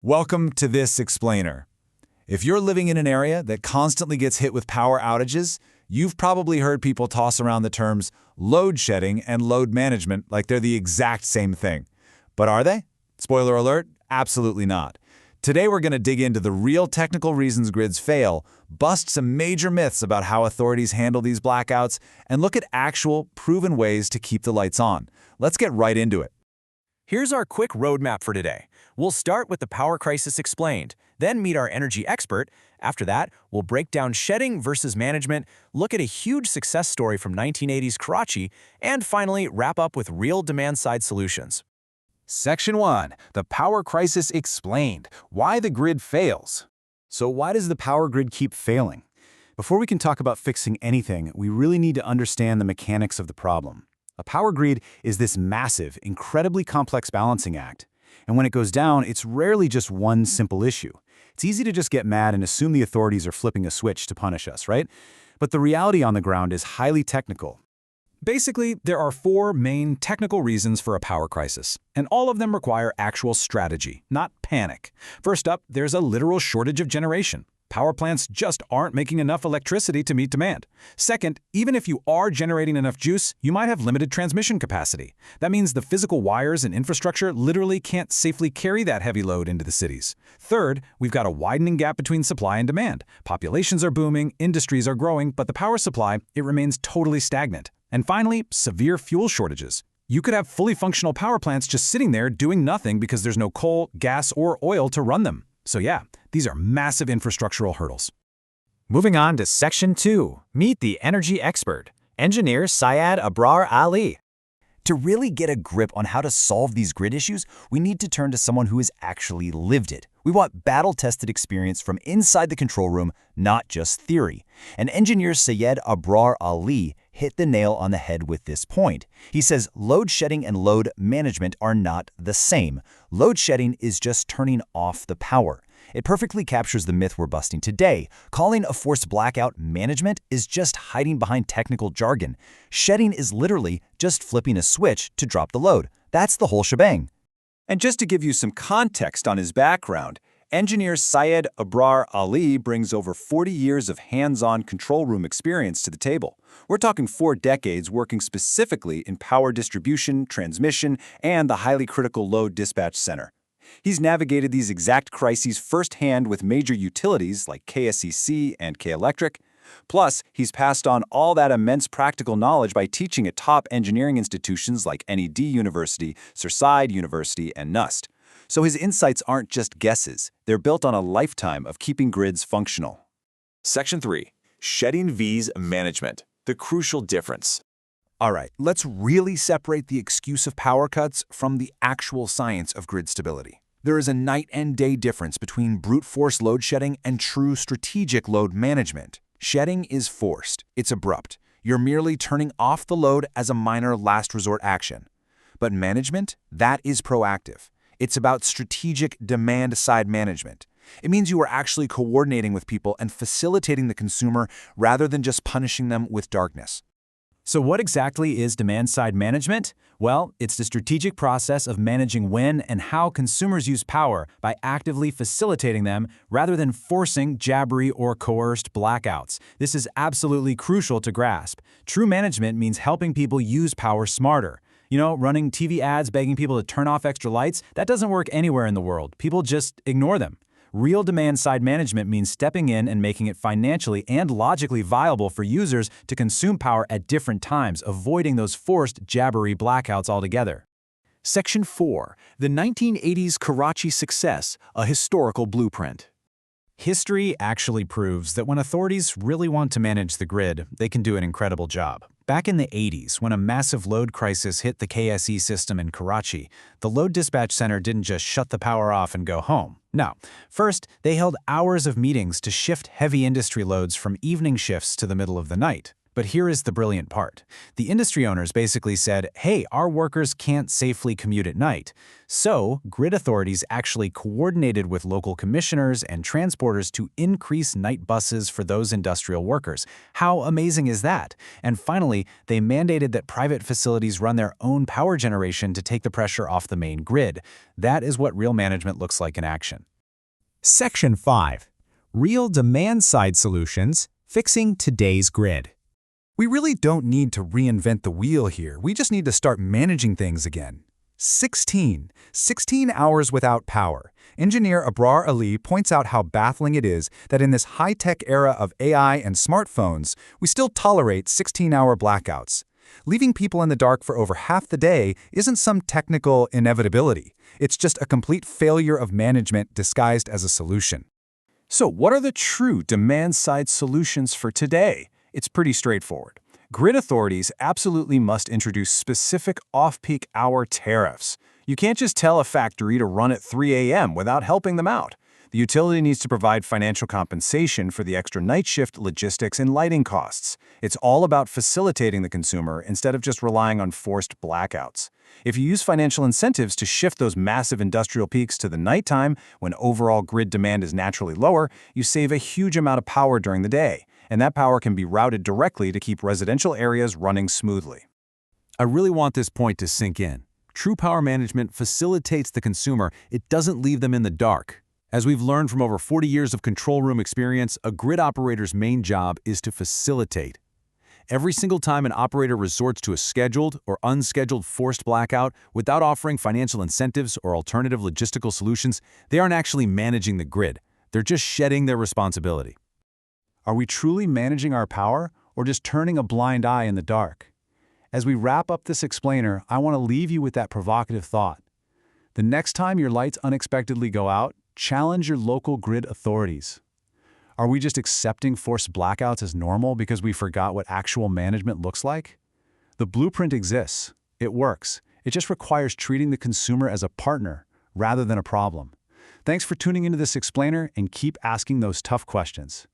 Welcome to this explainer. If you're living in an area that constantly gets hit with power outages, you've probably heard people toss around the terms load shedding and load management like they're the exact same thing. But are they? Spoiler alert, absolutely not. Today we're going to dig into the real technical reasons grids fail, bust some major myths about how authorities handle these blackouts, and look at actual, proven ways to keep the lights on. Let's get right into it. Here's our quick roadmap for today. We'll start with the power crisis explained, then meet our energy expert. After that, we'll break down shedding versus management, look at a huge success story from 1980s Karachi, and finally wrap up with real demand-side solutions. Section 1. The Power Crisis Explained. Why the grid fails. So why does the power grid keep failing? Before we can talk about fixing anything, we really need to understand the mechanics of the problem. A power grid is this massive, incredibly complex balancing act. And when it goes down, it's rarely just one simple issue. It's easy to just get mad and assume the authorities are flipping a switch to punish us, right? But the reality on the ground is highly technical. Basically, there are four main technical reasons for a power crisis, and all of them require actual strategy, not panic. First up, there's a literal shortage of generation. Power plants just aren't making enough electricity to meet demand. Second, even if you are generating enough juice, you might have limited transmission capacity. That means the physical wires and infrastructure literally can't safely carry that heavy load into the cities. Third, we've got a widening gap between supply and demand. Populations are booming, industries are growing, but the power supply, it remains totally stagnant. And finally, severe fuel shortages. You could have fully functional power plants just sitting there doing nothing because there's no coal, gas, or oil to run them. So yeah, these are massive infrastructural hurdles. Moving on to Section 2. Meet the energy expert, engineer Syed Abrar Ali. To really get a grip on how to solve these grid issues, we need to turn to someone who has actually lived it. We want battle-tested experience from inside the control room, not just theory. And engineer Syed Abrar Ali hit the nail on the head with this point. He says load shedding and load management are not the same. Load shedding is just turning off the power. It perfectly captures the myth we're busting today. Calling a forced blackout management is just hiding behind technical jargon. Shedding is literally just flipping a switch to drop the load. That's the whole shebang. And just to give you some context on his background, engineer Syed Abrar Ali brings over 40 years of hands-on control room experience to the table. We're talking 4 decades working specifically in power distribution, transmission, and the highly critical load dispatch center. He's navigated these exact crises firsthand with major utilities like KESC and K-Electric. Plus, he's passed on all that immense practical knowledge by teaching at top engineering institutions like NED University, Syed University, and NUST. So his insights aren't just guesses. They're built on a lifetime of keeping grids functional. Section 3. Shedding vs. management. The crucial difference. All right, let's really separate the excuse of power cuts from the actual science of grid stability. There is a night and day difference between brute force load shedding and true strategic load management. Shedding is forced. It's abrupt. You're merely turning off the load as a minor last resort action. But management, that is proactive. It's about strategic demand-side management. It means you are actually coordinating with people and facilitating the consumer rather than just punishing them with darkness. So what exactly is demand-side management? Well, it's the strategic process of managing when and how consumers use power by actively facilitating them rather than forcing jabbery or coerced blackouts. This is absolutely crucial to grasp. True management means helping people use power smarter. You know, running TV ads begging people to turn off extra lights, that doesn't work anywhere in the world. People just ignore them. Real demand-side management means stepping in and making it financially and logically viable for users to consume power at different times, avoiding those forced jabbery blackouts altogether. Section 4. The 1980s Karachi success, a historical blueprint. History actually proves that when authorities really want to manage the grid, they can do an incredible job. Back in the 80s, when a massive load crisis hit the KSC system in Karachi, the load dispatch center didn't just shut the power off and go home. No. First, they held hours of meetings to shift heavy industry loads from evening shifts to the middle of the night. But here is the brilliant part. The industry owners basically said, hey, our workers can't safely commute at night. So, grid authorities actually coordinated with local commissioners and transporters to increase night buses for those industrial workers. How amazing is that? And finally, they mandated that private facilities run their own power generation to take the pressure off the main grid. That is what real management looks like in action. Section 5. Real demand-side solutions, fixing today's grid. We really don't need to reinvent the wheel here. We just need to start managing things again. 16 hours without power. Engineer Abrar Ali points out how baffling it is that in this high-tech era of AI and smartphones, we still tolerate 16-hour blackouts. Leaving people in the dark for over half the day isn't some technical inevitability. It's just a complete failure of management disguised as a solution. So what are the true demand-side solutions for today? It's pretty straightforward. Grid authorities absolutely must introduce specific off-peak hour tariffs. You can't just tell a factory to run at 3 a.m. without helping them out. The utility needs to provide financial compensation for the extra night shift logistics and lighting costs. It's all about facilitating the consumer instead of just relying on forced blackouts. If you use financial incentives to shift those massive industrial peaks to the nighttime, when overall grid demand is naturally lower, you save a huge amount of power during the day. And that power can be routed directly to keep residential areas running smoothly. I really want this point to sink in. True power management facilitates the consumer. It doesn't leave them in the dark. As we've learned from over 40 years of control room experience, a grid operator's main job is to facilitate. Every single time an operator resorts to a scheduled or unscheduled forced blackout without offering financial incentives or alternative logistical solutions, they aren't actually managing the grid. They're just shedding their responsibility. Are we truly managing our power, or just turning a blind eye in the dark? As we wrap up this explainer, I want to leave you with that provocative thought. The next time your lights unexpectedly go out, challenge your local grid authorities. Are we just accepting forced blackouts as normal because we forgot what actual management looks like? The blueprint exists. It works. It just requires treating the consumer as a partner rather than a problem. Thanks for tuning into this explainer, and keep asking those tough questions.